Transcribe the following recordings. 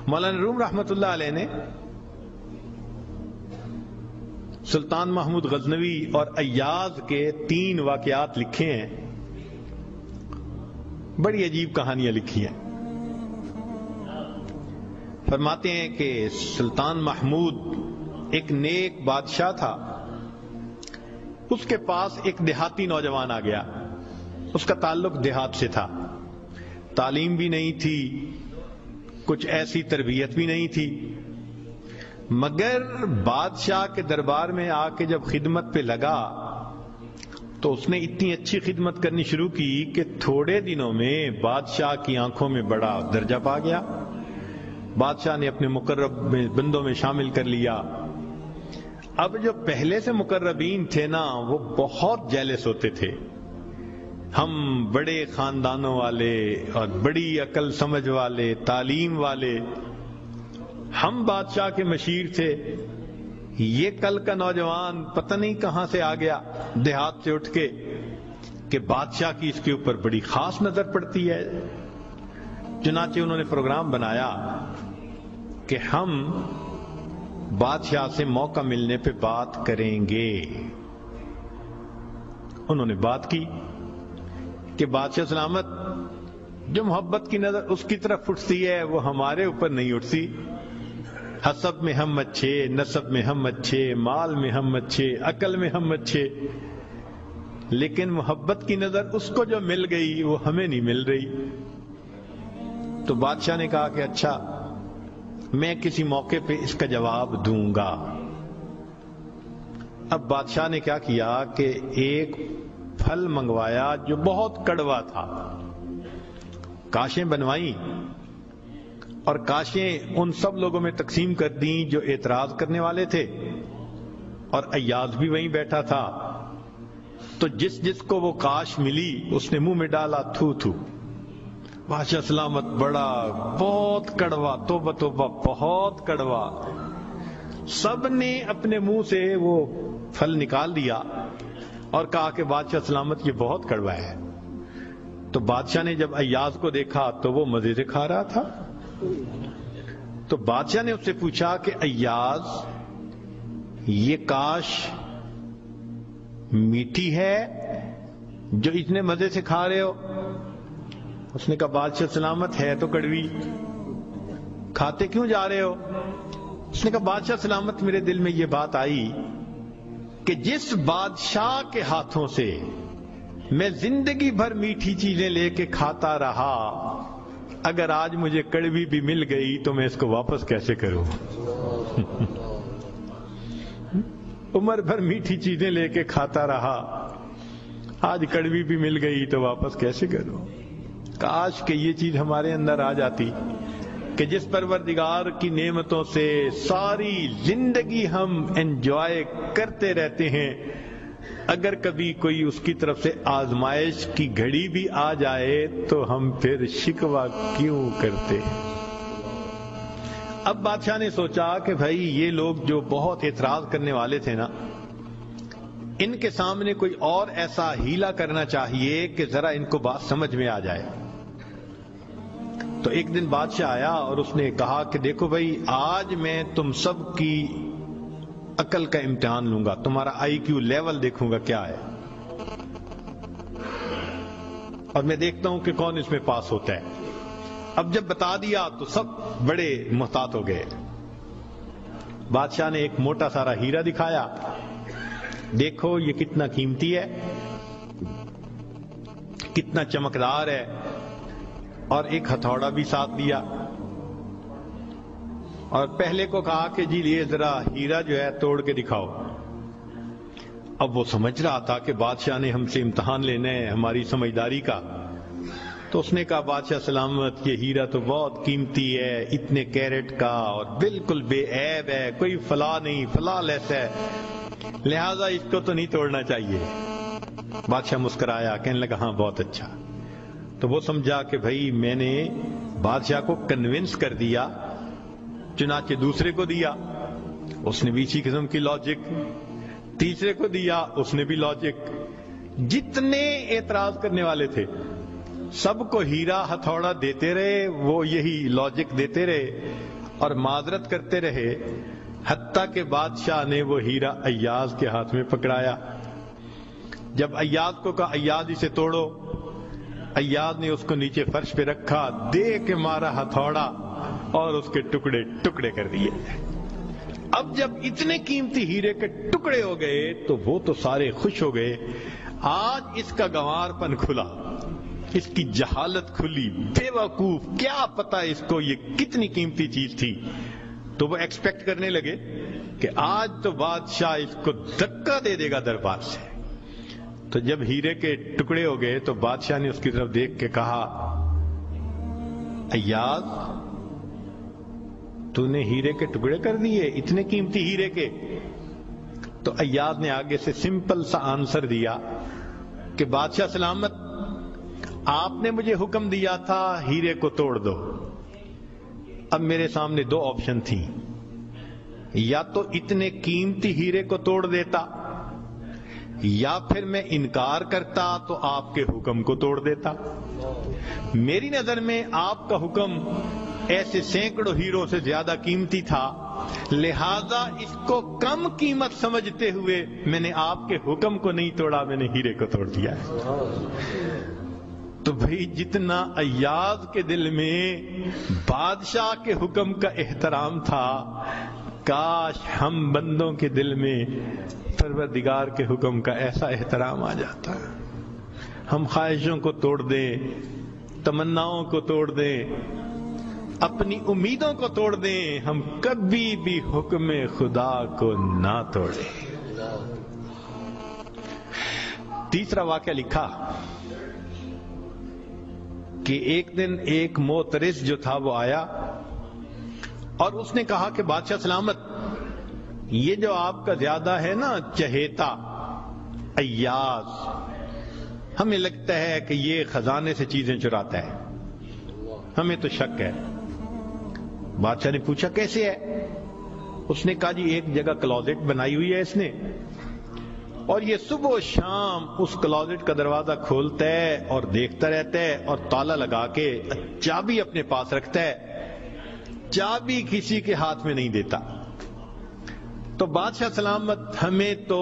مولانا روم رحمت اللہ علیہ نے سلطان محمود غزنوی اور ایاز کے 3 واقعات لکھے ہیں، بڑی عجیب کہانیاں لکھی ہیں۔ فرماتے ہیں کہ سلطان محمود ایک نیک بادشاہ تھا، اس کے پاس ایک دیہاتی نوجوان آ گیا، اس کا تعلق دیہات سے تھا، تعلیم بھی نہیں تھی، کچھ ایسی تربیت بھی نہیں تھی، مگر بادشاہ کے دربار میں آ کے جب خدمت پہ لگا تو اس نے اتنی اچھی خدمت کرنی شروع کی کہ تھوڑے دنوں میں بادشاہ کی آنکھوں میں بڑا درجہ پا گیا، بادشاہ نے اپنے مقرب بندوں میں شامل کر لیا۔ اب جو پہلے سے مقربین تھے نا وہ بہت جیلس ہوتے تھے، ہم بڑے خاندانوں والے اور بڑی عقل سمجھ والے، تعلیم والے، ہم بادشاہ کے مشیر تھے، یہ کل کا نوجوان پتہ نہیں کہاں سے آ گیا دیہات سے اٹھ کے کہ بادشاہ کی اس کے اوپر بڑی خاص نظر پڑتی ہے۔ چنانچہ انہوں نے پروگرام بنایا کہ ہم بادشاہ سے موقع ملنے پہ بات کریں گے۔ انہوں نے بات کی کہ بادشاہ سلامت، جو محبت کی نظر اس کی طرف اٹھتی ہے وہ ہمارے اوپر نہیں اٹھتی، حسب میں ہم اچھے، نسب میں ہم اچھے، مال میں ہم اچھے، عقل میں ہم اچھے، لیکن محبت کی نظر اس کو جو مل گئی وہ ہمیں نہیں مل رہی۔ تو بادشاہ نے کہا کہ اچھا، میں کسی موقع پہ اس کا جواب دوں گا۔ اب بادشاہ نے کیا کیا کہ ایک پھل منگوایا جو بہت کڑوا تھا، کاشیں بنوائیں اور کاشیں ان سب لوگوں میں تقسیم کر دیں جو اعتراض کرنے والے تھے، اور ایاز بھی وہیں بیٹھا تھا۔ تو جس جس کو وہ کاش ملی اس نے منہ میں ڈالا، تھو تھو، بادشاہ سلامت بڑا بہت کڑوا، توبہ توبہ بہت کڑوا۔ سب نے اپنے منہ سے وہ پھل نکال دیا اور کہا کہ بادشاہ سلامت یہ بہت کڑوا ہے۔ تو بادشاہ نے جب ایاز کو دیکھا تو وہ مزے سے کھا رہا تھا، تو بادشاہ نے اس سے پوچھا کہ ایاز یہ کاش میٹھی ہے جو اتنے مزے سے کھا رہے ہو؟ اس نے کہا بادشاہ سلامت ہے تو کڑوی، کھاتے کیوں جا رہے ہو؟ اس نے کہا بادشاہ سلامت میرے دل میں یہ بات آئی کہ جس بادشاہ کے ہاتھوں سے میں زندگی بھر میٹھی چیزیں لے کے کھاتا رہا، اگر آج مجھے کڑوی بھی مل گئی تو میں اس کو واپس کیسے کروں؟ عمر بھر میٹھی چیزیں لے کے کھاتا رہا، آج کڑوی بھی مل گئی تو واپس کیسے کروں؟ کاش کہ یہ چیز ہمارے اندر آ جاتی کہ جس پروردگار کی نعمتوں سے ساری زندگی ہم انجوائے کرتے رہتے ہیں، اگر کبھی کوئی اس کی طرف سے آزمائش کی گھڑی بھی آ جائے تو ہم پھر شکوہ کیوں کرتے ہیں؟ اب بادشاہ نے سوچا کہ بھائی یہ لوگ جو بہت اعتراض کرنے والے تھے نا، ان کے سامنے کوئی اور ایسا ہیلا کرنا چاہیے کہ ذرا ان کو بات سمجھ میں آ جائے۔ تو ایک دن بادشاہ آیا اور اس نے کہا کہ دیکھو بھائی، آج میں تم سب کی عقل کا امتحان لوں گا، تمہارا آئی کیو لیول دیکھوں گا کیا ہے، اور میں دیکھتا ہوں کہ کون اس میں پاس ہوتا ہے۔ اب جب بتا دیا تو سب بڑے محتاط ہو گئے۔ بادشاہ نے ایک موٹا سارا ہیرا دکھایا، دیکھو یہ کتنا قیمتی ہے، کتنا چمکدار ہے، اور ایک ہتھوڑا بھی ساتھ دیا، اور پہلے کو کہا کہ جی یہ ذرا ہیرا جو ہے توڑ کے دکھاؤ۔ اب وہ سمجھ رہا تھا کہ بادشاہ نے ہم سے امتحان لینا ہے ہماری سمجھداری کا، تو اس نے کہا بادشاہ سلامت یہ ہیرا تو بہت قیمتی ہے، اتنے کیرٹ کا، اور بالکل بے عیب ہے، کوئی فلاں نہیں، فلاں لیس ہے، لہذا اس کو تو نہیں توڑنا چاہیے۔ بادشاہ مسکرایا، کہنے لگا ہاں بہت اچھا۔ تو وہ سمجھا کہ بھائی میں نے بادشاہ کو کنونس کر دیا، چنانچہ دوسرے کو دیا، اس نے بھی اسی قسم کی لاجک، تیسرے کو دیا، اس نے بھی لاجک، جتنے اعتراض کرنے والے تھے سب کو ہیرا ہتھوڑا دیتے رہے، وہ یہی لاجک دیتے رہے اور معذرت کرتے رہے، حتیٰ کہ بادشاہ نے وہ ہیرا ایاز کے ہاتھ میں پکڑایا۔ جب ایاز کو کہا ایاز اسے توڑو، ایاز نے اس کو نیچے فرش پہ رکھا، دے کے مارا ہتھوڑا اور اس کے ٹکڑے ٹکڑے کر دیے۔ اب جب اتنے قیمتی ہیرے کے ٹکڑے ہو گئے تو وہ تو سارے خوش ہو گئے، آج اس کا گنوار پن کھلا، اس کی جہالت کھلی، بے وقوف، کیا پتا اس کو یہ کتنی قیمتی چیز تھی۔ تو وہ ایکسپیکٹ کرنے لگے کہ آج تو بادشاہ اس کو دھکا دے دے گا دربار سے۔ تو جب ہیرے کے ٹکڑے ہو گئے تو بادشاہ نے اس کی طرف دیکھ کے کہا ایاز تو نے ہیرے کے ٹکڑے کر دیے، اتنے قیمتی ہیرے کے؟ تو ایاز نے آگے سے سمپل سا آنسر دیا کہ بادشاہ سلامت، آپ نے مجھے حکم دیا تھا ہیرے کو توڑ دو۔ اب میرے سامنے دو آپشن تھیں، یا تو اتنے قیمتی ہیرے کو توڑ دیتا، یا پھر میں انکار کرتا تو آپ کے حکم کو توڑ دیتا۔ میری نظر میں آپ کا حکم ایسے سینکڑوں ہیروں سے زیادہ قیمتی تھا، لہذا اس کو کم قیمت سمجھتے ہوئے میں نے آپ کے حکم کو نہیں توڑا، میں نے ہیرے کو توڑ دیا ہے۔ تو بھئی جتنا ایاز کے دل میں بادشاہ کے حکم کا احترام تھا، کاش ہم بندوں کے دل میں پروردگار کے حکم کا ایسا احترام آ جاتا۔ ہم خواہشوں کو توڑ دیں، تمناؤں کو توڑ دیں، اپنی امیدوں کو توڑ دیں، ہم کبھی بھی حکم خدا کو نہ توڑیں۔ تیسرا واقعہ لکھا کہ ایک دن ایک معترض جو تھا وہ آیا اور اس نے کہا کہ بادشاہ سلامت، یہ جو آپ کا زیادہ ہے نا چہیتا ایاز، ہمیں لگتا ہے کہ یہ خزانے سے چیزیں چراتا ہے، ہمیں تو شک ہے۔ بادشاہ نے پوچھا کیسے ہے؟ اس نے کہا جی ایک جگہ کلوزٹ بنائی ہوئی ہے اس نے، اور یہ صبح و شام اس کلوزٹ کا دروازہ کھولتا ہے اور دیکھتا رہتا ہے اور تالا لگا کے چابی اپنے پاس رکھتا ہے، چابی کسی کے ہاتھ میں نہیں دیتا۔ تو بادشاہ سلامت، ہمیں تو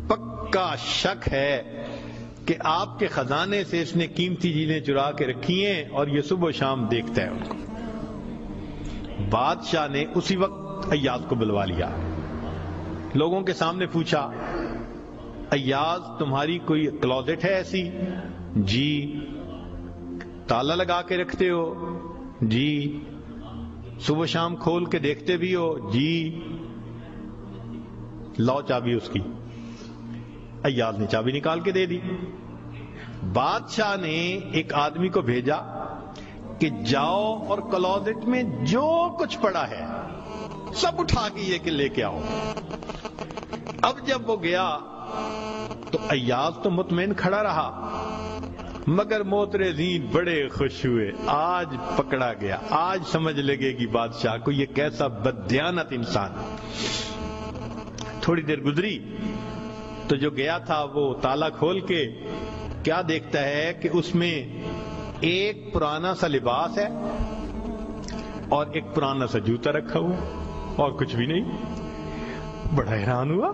پکا شک ہے کہ آپ کے خزانے سے اس نے قیمتی چیزیں چرا کے رکھی ہیں اور یہ صبح و شام دیکھتا ہے ان کو۔ بادشاہ نے اسی وقت ایاز کو بلوا لیا، لوگوں کے سامنے پوچھا ایاز تمہاری کوئی کلوزٹ ہے ایسی؟ جی۔ تالا لگا کے رکھتے ہو؟ جی۔ صبح شام کھول کے دیکھتے بھی ہو؟ جی۔ لاؤ چابی اس کی۔ ایاز نے چابی نکال کے دے دی۔ بادشاہ نے ایک آدمی کو بھیجا کہ جاؤ اور کلوزٹ میں جو کچھ پڑا ہے سب اٹھا کے یہ کہ لے کے آؤ۔ اب جب وہ گیا تو ایاز تو مطمئن کھڑا رہا، مگر معترضین بڑے خوش ہوئے، آج پکڑا گیا، آج سمجھ لگے گی بادشاہ کو یہ کیسا بددیانت انسان۔ تھوڑی دیر گزری تو جو گیا تھا وہ تالا کھول کے کیا دیکھتا ہے کہ اس میں ایک پرانا سا لباس ہے اور ایک پرانا سا جوتا رکھا ہوا اور کچھ بھی نہیں۔ بڑا حیران ہوا،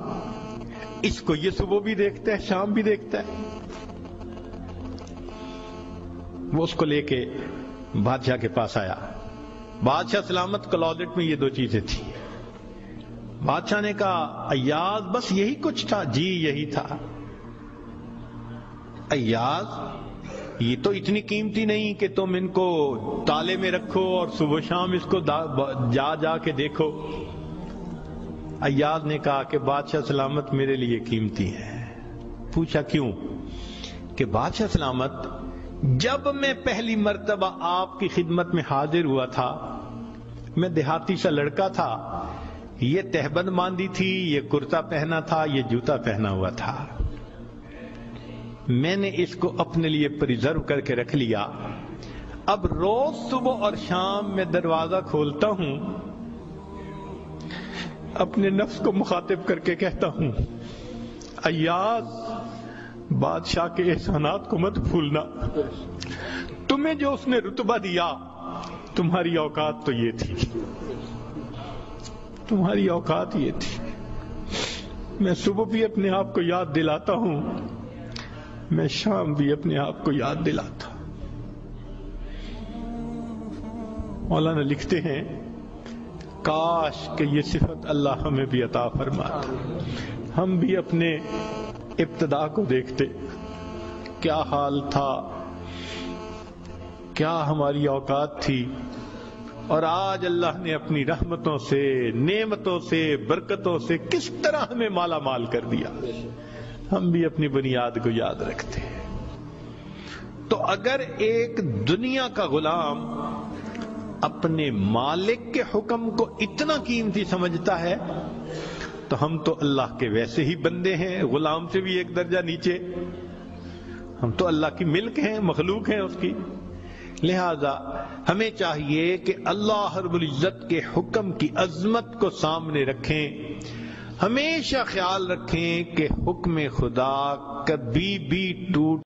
اس کو یہ صبح بھی دیکھتا ہے شام بھی دیکھتا ہے۔ وہ اس کو لے کے بادشاہ کے پاس آیا۔ بادشاہ سلامت، کلوزٹ میں یہ دو چیزیں تھیں۔ بادشاہ نے کہا ایاز بس یہی کچھ تھا؟ جی یہی تھا۔ ایاز یہ تو اتنی قیمتی نہیں کہ تم ان کو تالے میں رکھو اور صبح شام اس کو جا جا کے دیکھو۔ ایاز نے کہا کہ بادشاہ سلامت میرے لیے قیمتی ہے۔ پوچھا کیوں؟ کہ بادشاہ سلامت، جب میں پہلی مرتبہ آپ کی خدمت میں حاضر ہوا تھا، میں دیہاتی سا لڑکا تھا، یہ تہبند باندھی تھی، یہ کرتا پہنا تھا، یہ جوتا پہنا ہوا تھا، میں نے اس کو اپنے لیے پریزرو کر کے رکھ لیا۔ اب روز صبح اور شام میں دروازہ کھولتا ہوں، اپنے نفس کو مخاطب کر کے کہتا ہوں ایاز بادشاہ کے احسانات کو مت بھولنا. تمہیں جو اس نے رتبہ دیا، تمہاری اوقات تو یہ تھی، تمہاری اوقات یہ تھی. میں صبح بھی اپنے آپ کو یاد دلاتا ہوں، میں شام بھی اپنے آپ کو یاد دلاتا ہوں. مولانا لکھتے ہیں کاش کہ یہ صفت اللہ ہمیں بھی عطا فرماتا. ہم بھی اپنے ابتدا کو دیکھتے، کیا حال تھا، کیا ہماری اوقات تھی، اور آج اللہ نے اپنی رحمتوں سے، نعمتوں سے، برکتوں سے کس طرح ہمیں مالا مال کر دیا. ہم بھی اپنی بنیاد کو یاد رکھتے ہیں. تو اگر ایک دنیا کا غلام اپنے مالک کے حکم کو اتنا قیمتی سمجھتا ہے تو ہم تو اللہ کے ویسے ہی بندے ہیں، غلام سے بھی ایک درجہ نیچے. ہم تو اللہ کی ملک ہیں، مخلوق ہیں اس کی. لہذا ہمیں چاہیے کہ اللہ رب العزت کے حکم کی عظمت کو سامنے رکھیں. ہمیشہ خیال رکھیں کہ حکم خدا کبھی بھی ٹوٹ